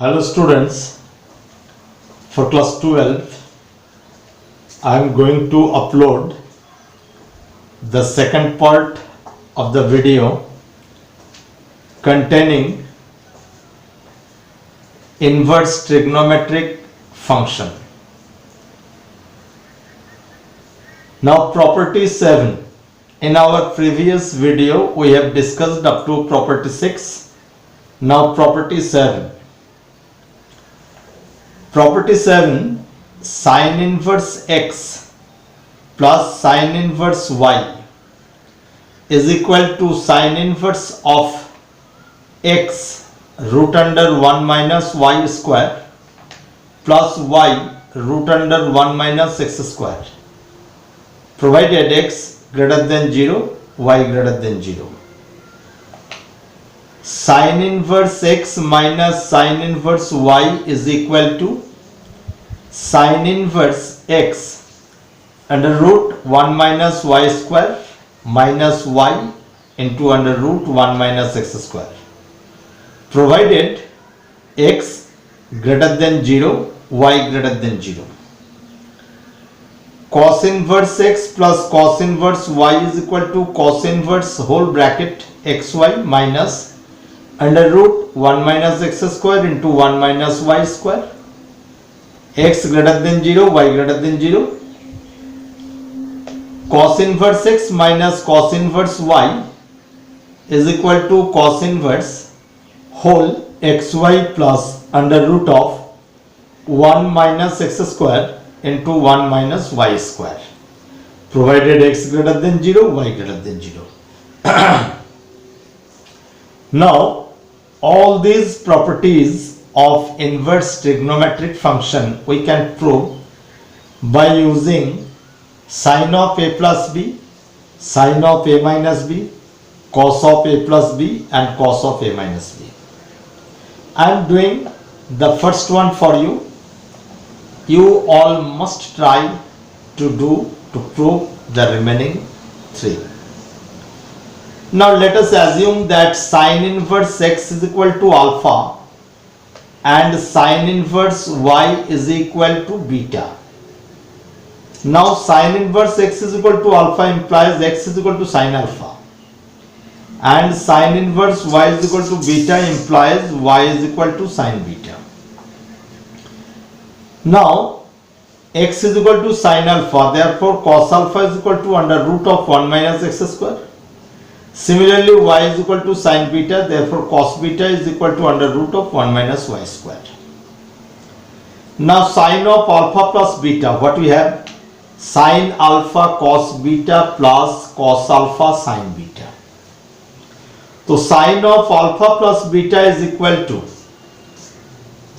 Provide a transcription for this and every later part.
Hello students, for class 12 I am going to upload the second part of the video containing inverse trigonometric function. Now property 7. In our previous video we have discussed up to property 6. Now property 7. Property 7, sin inverse x plus sin inverse y is equal to sin inverse of x root under 1 minus y square plus y root under 1 minus x square, provided x greater than 0, y greater than 0. Sin inverse x minus sin inverse y is equal to sin inverse x under root 1 minus y square minus y into under root 1 minus x square, provided x greater than 0, y greater than 0. Cos inverse x plus cos inverse y is equal to cos inverse whole bracket xy minus under root 1 minus x square into 1 minus y square, x greater than 0, y greater than 0. Cos inverse x minus cos inverse y is equal to cos inverse whole xy plus under root of 1 minus x square into 1 minus y square, provided x greater than 0, y greater than 0. Now all these properties of inverse trigonometric function we can prove by using sin of a plus b, sin of a minus b, cos of a plus b and cos of a minus b. I am doing the first one for you. You all must try to prove the remaining three. Now let us assume that sin inverse x is equal to alpha and sin inverse y is equal to beta. Now sin inverse x is equal to alpha implies x is equal to sin alpha, and sin inverse y is equal to beta implies y is equal to sin beta. Now x is equal to sin alpha, therefore cos alpha is equal to under root of 1 minus x square. Similarly, y is equal to sin beta, therefore cos beta is equal to under root of 1 minus y square. Now sin of alpha plus beta, what we have? Sin alpha cos beta plus cos alpha sin beta. So sin of alpha plus beta is equal to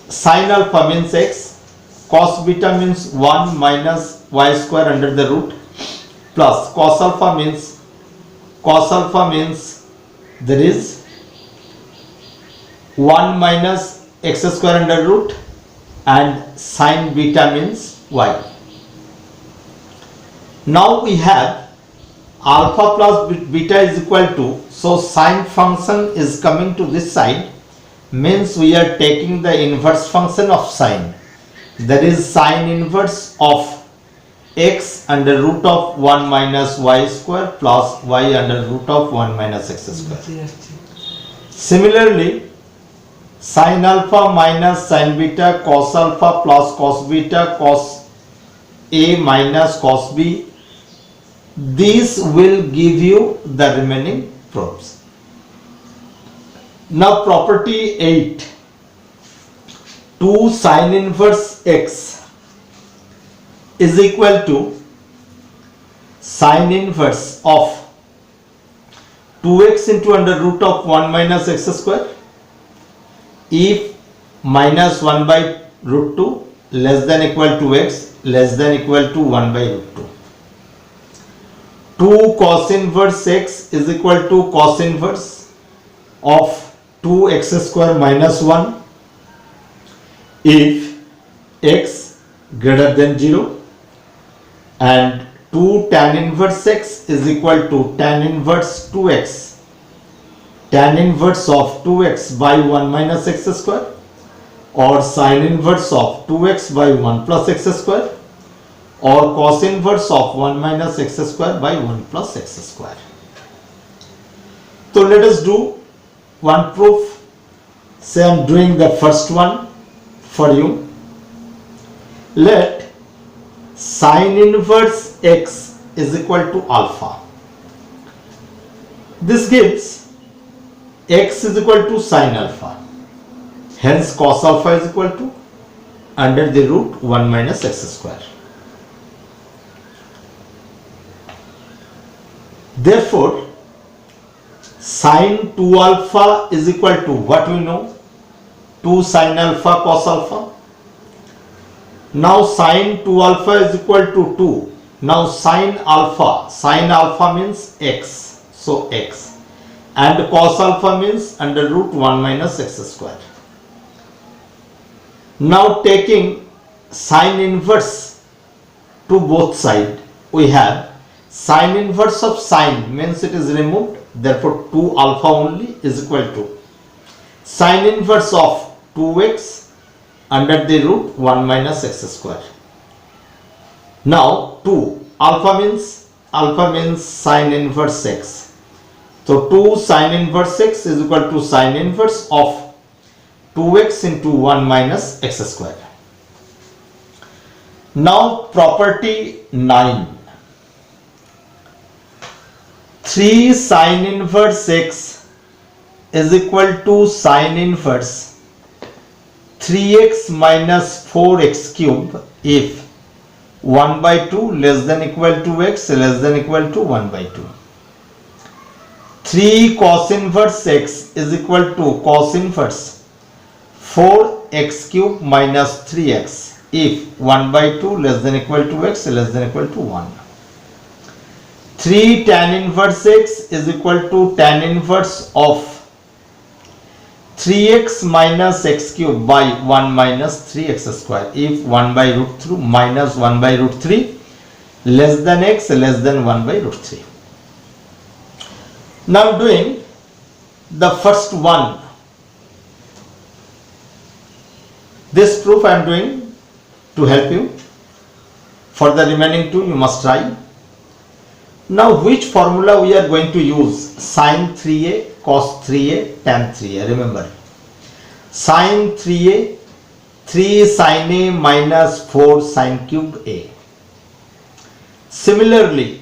sin alpha means x, cos beta means 1 minus y square under the root, plus cos alpha means there is 1 minus x square under root, and sin beta means y. Now we have alpha plus beta is equal to, so sin function is coming to this side, means we are taking the inverse function of sin, that is sin inverse of x under root of 1 minus y square plus y under root of 1 minus x square. Similarly, sin alpha minus sin beta, cos alpha plus cos beta, cos a minus cos b, these will give you the remaining proofs. Now property 8, 2 sin inverse x is equal to sin inverse of 2x into under root of 1 minus x square if minus 1 by root 2 less than equal to x less than equal to 1 by root 2. 2 cos inverse x is equal to cos inverse of 2x square minus 1 if x greater than 0, and 2 tan inverse x is equal to tan inverse 2x, tan inverse of 2x by 1 minus x square or sine inverse of 2x by 1 plus x square or cos inverse of 1 minus x square by 1 plus x square. So let us do one proof. Say I am doing the first one for you. Let sine inverse x is equal to alpha. This gives x is equal to sine alpha. Hence cos alpha is equal to under the root 1 minus x square. Therefore, sine 2 alpha is equal to what we know? 2 sine alpha cos alpha. Now sine 2 alpha is equal to 2. Now sine alpha means x, so x, and cos alpha means under root 1 minus x square. Now taking sine inverse to both sides, we have sine inverse of sine means it is removed, therefore 2 alpha only is equal to sine inverse of 2x under the root 1 minus x square. Now 2 alpha means sine inverse x. So 2 sine inverse x is equal to sine inverse of 2x into 1 minus x square. Now property 9. 3 sine inverse x is equal to sine inverse 3x minus 4x cube if 1 by 2 less than equal to x less than equal to 1 by 2. 3 cos inverse x is equal to cos inverse 4x cube minus 3x if 1 by 2 less than equal to x less than equal to 1. 3 tan inverse x is equal to tan inverse of 3x minus x cube by 1 minus 3x square if 1 by root 3 minus 1 by root 3 less than x less than 1 by root 3. Now doing the first one. This proof I am doing to help you. For the remaining two you must try. Now which formula we are going to use? Sin 3a, cos 3a, tan 3a. Remember, sin 3a, 3 sin a minus 4 sin cube a. Similarly,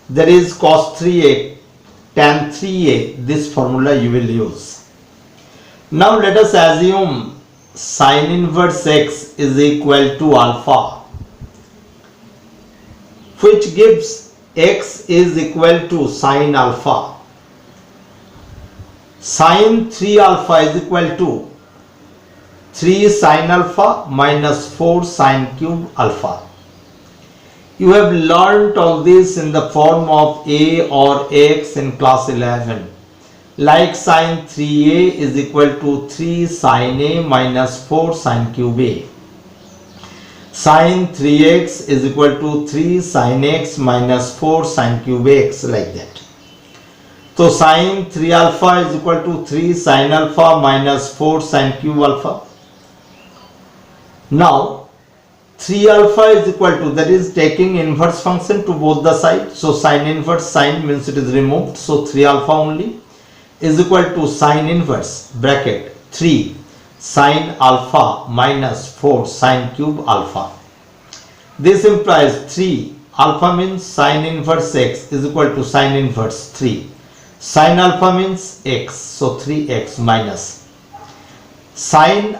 there is cos 3a, tan 3a. This formula you will use. Now let us assume sin inverse x is equal to alpha, which gives x is equal to sin alpha. Sin 3 alpha is equal to 3 sin alpha minus 4 sin cube alpha. You have learnt all this in the form of a or x in class 11. Like sin 3a is equal to 3 sin a minus 4 sin cube a. Sin 3x is equal to 3 sin x minus 4 sin cube x, like that. So sin 3 alpha is equal to 3 sin alpha minus 4 sin cube alpha. Now 3 alpha is equal to, that is taking inverse function to both the sides. So sin inverse sin means it is removed. So 3 alpha only is equal to sin inverse bracket 3 sin alpha minus 4 sin cube alpha. This implies 3 alpha means sin inverse x is equal to sin inverse 3. Sin alpha means x, so 3x minus sin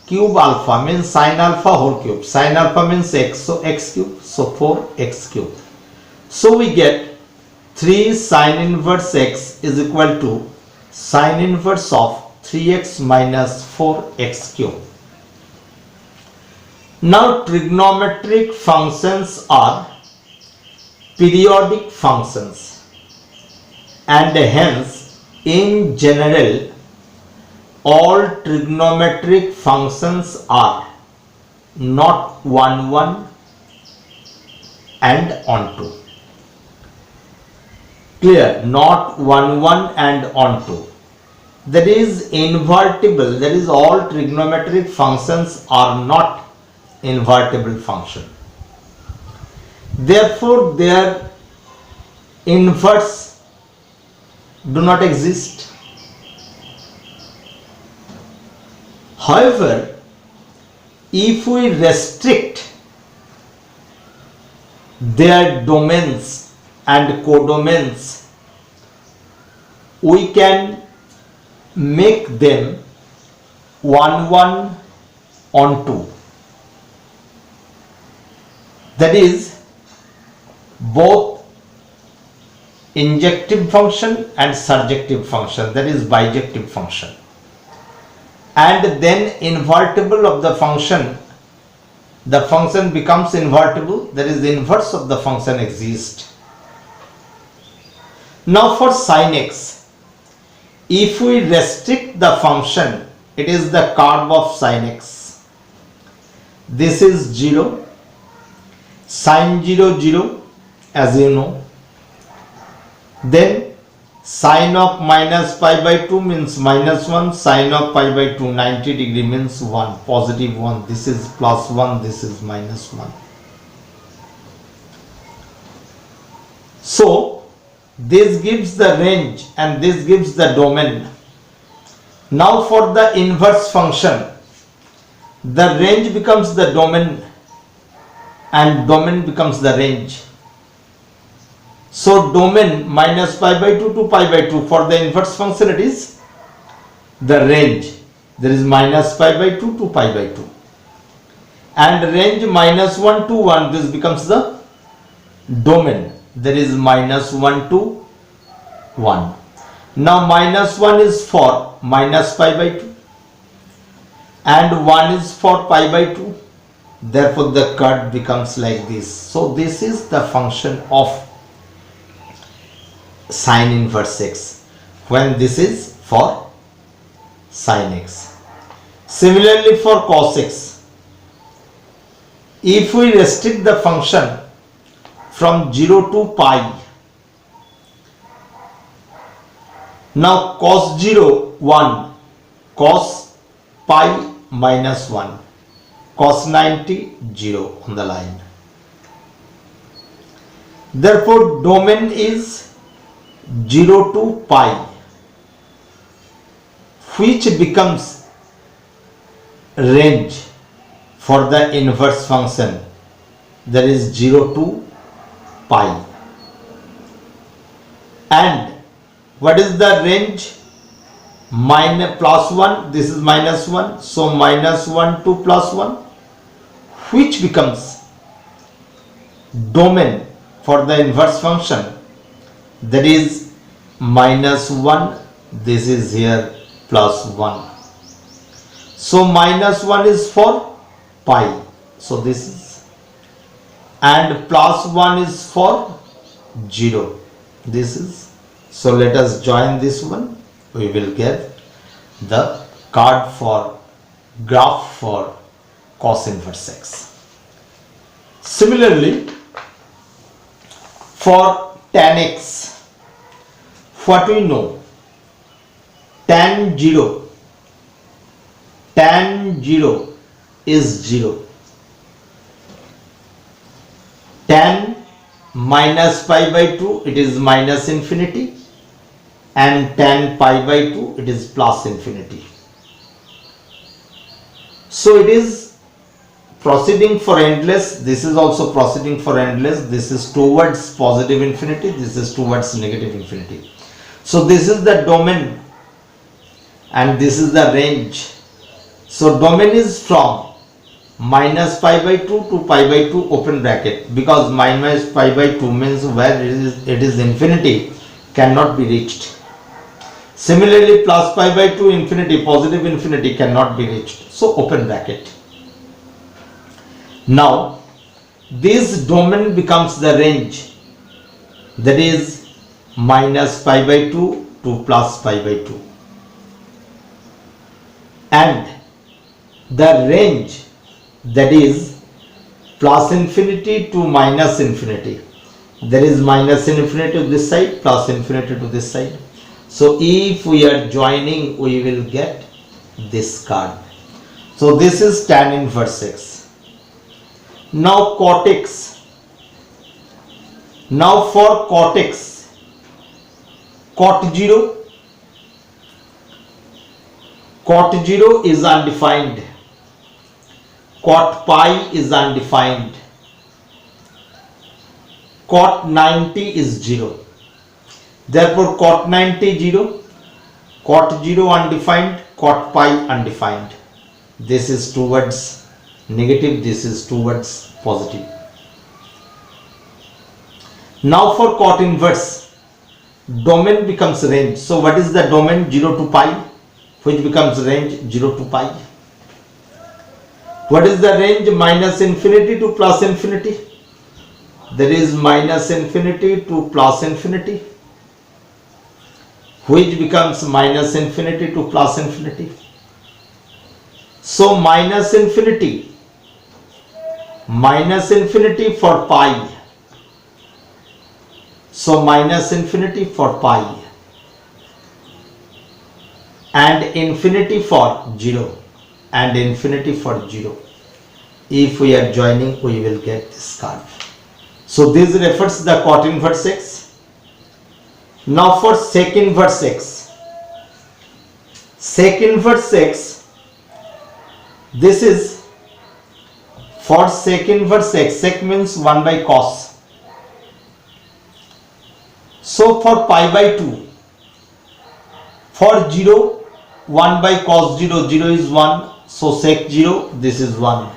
cube alpha means sin alpha whole cube. Sin alpha means x, so x cube, so 4x cube. So we get 3 sin inverse x is equal to sin inverse of 3x minus 4x cube. Now trigonometric functions are periodic functions, and hence in general all trigonometric functions are not 1 1 and onto. Clear? Not 1 1 and onto. that is invertible, that is all trigonometric functions are not invertible function. Therefore, their inverse do not exist. However, if we restrict their domains and codomains, we can make them 1 1 on 2. That is both injective function and surjective function, that is bijective function. And then invertible of the function becomes invertible, that is the inverse of the function exists. Now for sin x, if we restrict the function, it is the curve of sin x. This is 0, sin 0 0, as you know. Then sin of minus pi by 2 means minus 1, sin of pi by 2 90 degree means 1, positive 1, this is plus 1, this is minus 1. So this gives the range and this gives the domain. Now for the inverse function, the range becomes the domain and domain becomes the range. So domain minus pi by 2 to pi by 2, for the inverse function it is the range, there is minus pi by 2 to pi by 2, and range minus 1 to 1, this becomes the domain, there is minus 1 to 1. Now minus 1 is for minus pi by 2 and 1 is for pi by 2, therefore the curve becomes like this. So this is the function of sin inverse x when this is for sin x. Similarly for cos x, if we restrict the function from 0 to pi, now cos 0 1, cos pi minus 1, cos 90 0 on the line. Therefore domain is 0 to pi, which becomes range for the inverse function, that is 0 to pi. And what is the range? Minus plus 1, this is minus 1, so minus 1 to plus 1, which becomes domain for the inverse function, that is minus 1, this is here plus 1. So minus 1 is for pi, so this is, and plus 1 is for 0, this is. So let us join this one, we will get the graph for cos inverse x. Similarly for tan x, what we know, tan 0 is 0, tan minus pi by 2 it is minus infinity, and tan pi by 2 it is plus infinity. So it is proceeding for endless, this is also proceeding for endless, this is towards positive infinity, this is towards negative infinity. So this is the domain and this is the range. So domain is from minus pi by 2 to pi by 2 open bracket, because minus pi by 2 means where it is infinity cannot be reached. Similarly plus pi by 2 infinity, positive infinity cannot be reached, so open bracket. Now this domain becomes the range, that is minus pi by 2 to plus pi by 2, and the range, that is plus infinity to minus infinity, there is minus infinity to this side, plus infinity to this side. So if we are joining, we will get this card. So this is tan inverse x. Now cot x. Now for cot x, cot 0 is undefined, cot pi is undefined, cot 90 is 0. Therefore cot 90 0, cot 0 undefined, cot pi undefined. This is towards negative, this is towards positive. Now for cot inverse, domain becomes range. So what is the domain? 0 to pi, which becomes range 0 to pi. What is the range? Minus infinity to plus infinity. There is minus infinity to plus infinity, which becomes minus infinity to plus infinity. So minus infinity for pi. So minus infinity for pi and infinity for 0 and infinity for 0. If we are joining, we will get this card. So this refers the cot inverse x. Now for sec inverse x. Sec inverse x, this is for sec inverse x. Sec means 1 by cos. So for pi by 2, for 0, 1 by cos 0, 0 is 1, so sec 0, this is 1.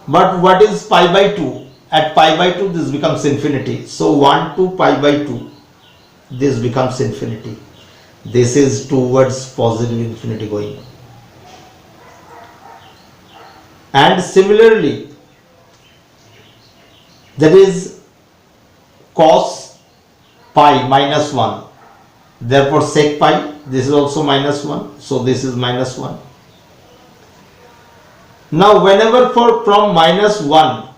But what is pi by 2? At pi by 2, this becomes infinity. So 1 to pi by 2, this becomes infinity. This is towards positive infinity going. And similarly, that is cos pi minus 1. Therefore sec pi, this is also minus 1. So this is minus 1. Now whenever from minus 1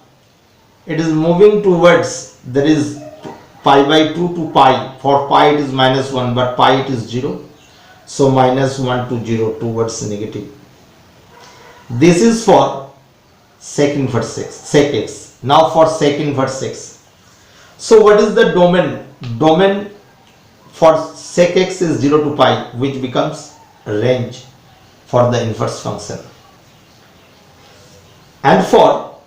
it is moving towards, there is pi by 2 to pi. For pi it is minus 1, but pi it is 0. So minus 1 to 0 towards negative. This is for sec inverse x, sec x. Now for sec inverse x. So what is the domain? Domain for sec x is 0 to pi, which becomes range for the inverse function. And for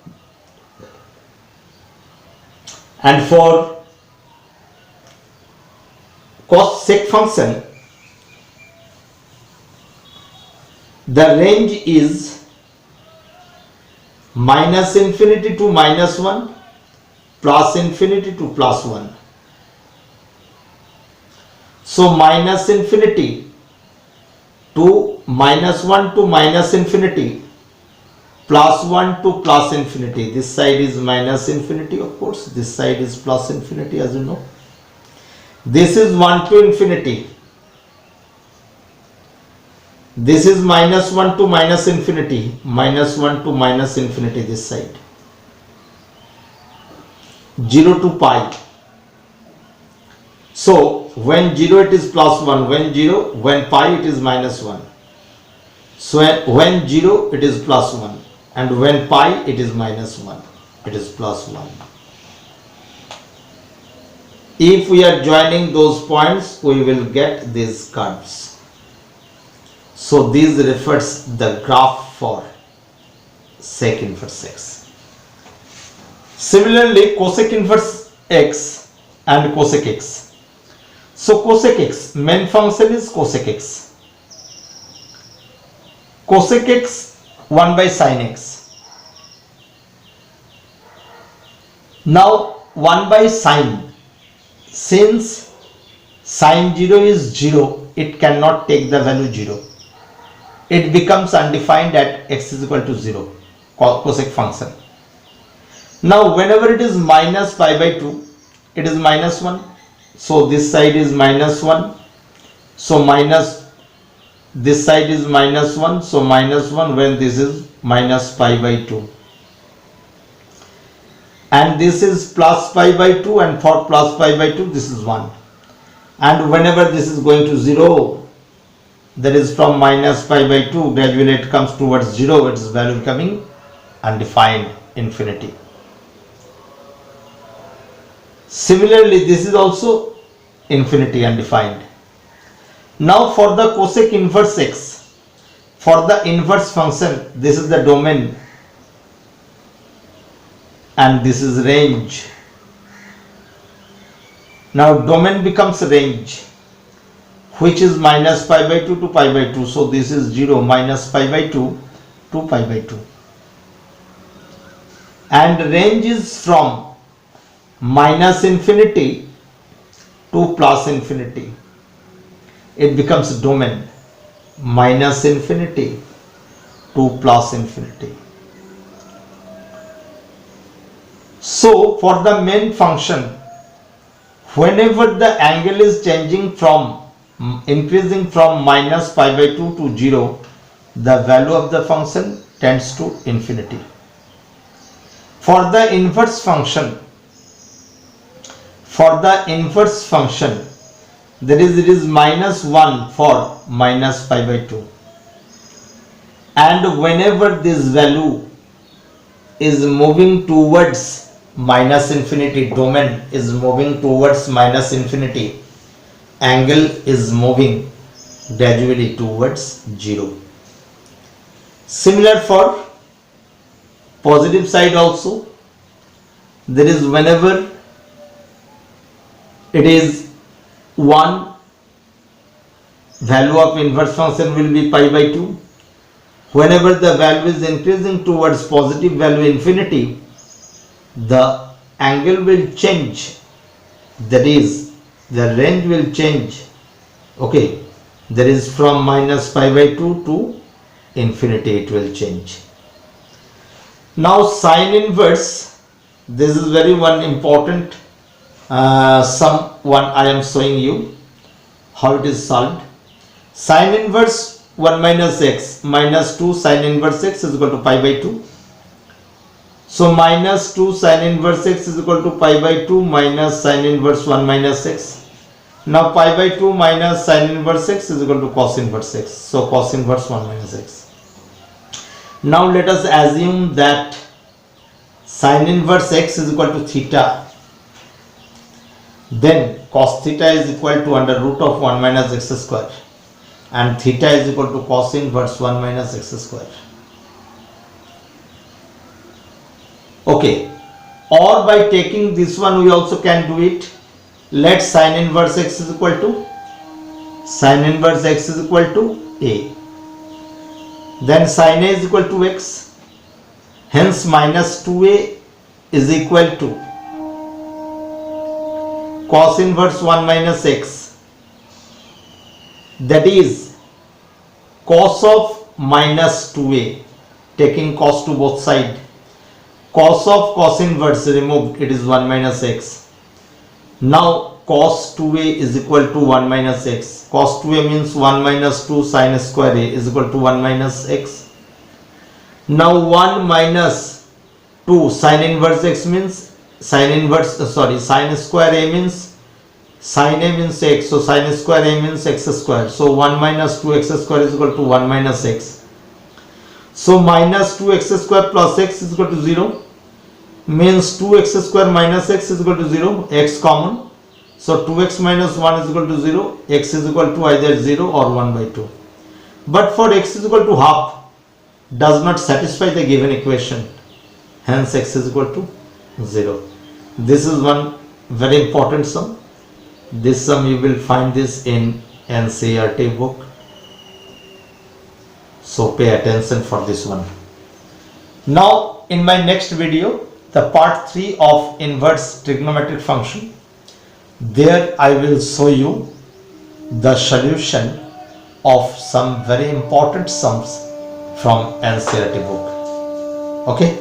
cos sec function, the range is minus infinity to minus 1, plus infinity to plus 1. So minus infinity to minus 1 to minus infinity, plus 1 to plus infinity. This side is minus infinity, of course. This side is plus infinity, as you know. This is 1 to infinity. This is minus 1 to minus infinity. Minus 1 to minus infinity, this side. 0 to pi. So when 0 it is plus 1, when pi it is minus 1. So when 0 it is plus 1, and when pi it is minus 1, it is plus 1. If we are joining those points, we will get these curves. So this refers the graph for sec inverse x. Similarly, cosec inverse x and cosec x. So cosec x, main function is cosec x. Cosec x 1 by sin x. Now 1 by sin, since sin 0 is 0, it cannot take the value 0. It becomes undefined at x is equal to 0, cosec function. Now whenever it is minus pi by 2, it is minus 1. So this side is minus 1. So minus, this side is minus 1. So minus 1 when this is minus pi by 2. And this is plus pi by 2, and for plus pi by 2 this is 1. and whenever this is going to 0, that is from minus pi by 2, gradually it comes towards 0, its value becoming undefined, infinity. Similarly, this is also infinity, undefined. Now for the cosec inverse x, for the inverse function, this is the domain and this is range. Now domain becomes range, which is minus pi by 2 to pi by 2. So this is 0, minus pi by 2 to pi by 2. And range is from minus infinity to plus infinity. It becomes domain, minus infinity to plus infinity. So for the main function, whenever the angle is changing from increasing from minus pi by 2 to 0, the value of the function tends to infinity. For the inverse function, that is, it is minus 1 for minus pi by 2, and whenever this value is moving towards minus infinity, domain is moving towards minus infinity, angle is moving gradually towards 0. Similar for positive side also, there is whenever it is 1, value of inverse function will be pi by 2. Whenever the value is increasing towards positive value infinity, the angle will change, that is, the range will change. Okay, that is from minus pi by 2 to infinity it will change. Now sine inverse, this is very one important sum one I am showing you how it is solved. Sine inverse 1 minus x minus 2 sine inverse x is equal to pi by 2. So minus 2 sine inverse x is equal to pi by 2 minus sine inverse 1 minus x. Now pi by 2 minus sine inverse x is equal to cos inverse x. So cos inverse 1 minus x. Now let us assume that sine inverse x is equal to theta. Then cos theta is equal to under root of 1 minus x square, and theta is equal to cos inverse 1 minus x square. Okay, or by taking this one we also can do it. Let sine inverse x is equal to a. Then sine a is equal to x. Hence minus 2a is equal to cos inverse 1 minus x. That is cos of minus 2a, taking cos to both sides. Cos of cos inverse removed, it is 1 minus x. Now cos 2a is equal to 1 minus x. Cos 2a means 1 minus 2 sine square a is equal to 1 minus x. Now 1 minus 2 sine inverse x means sine square a means sine a means x, so sine square a means x square. So 1 minus 2x square is equal to 1 minus x. So minus 2x square plus x is equal to 0, means 2x square minus x is equal to 0, x common. So 2x minus 1 is equal to 0, x is equal to either 0 or 1 by 2. But for x is equal to half, does not satisfy the given equation, hence x is equal to 0. This is one very important sum. This sum you will find this in NCERT book. So pay attention for this one. Now in my next video, the part 3 of inverse trigonometric function, there I will show you the solution of some very important sums from NCERT book. Okay.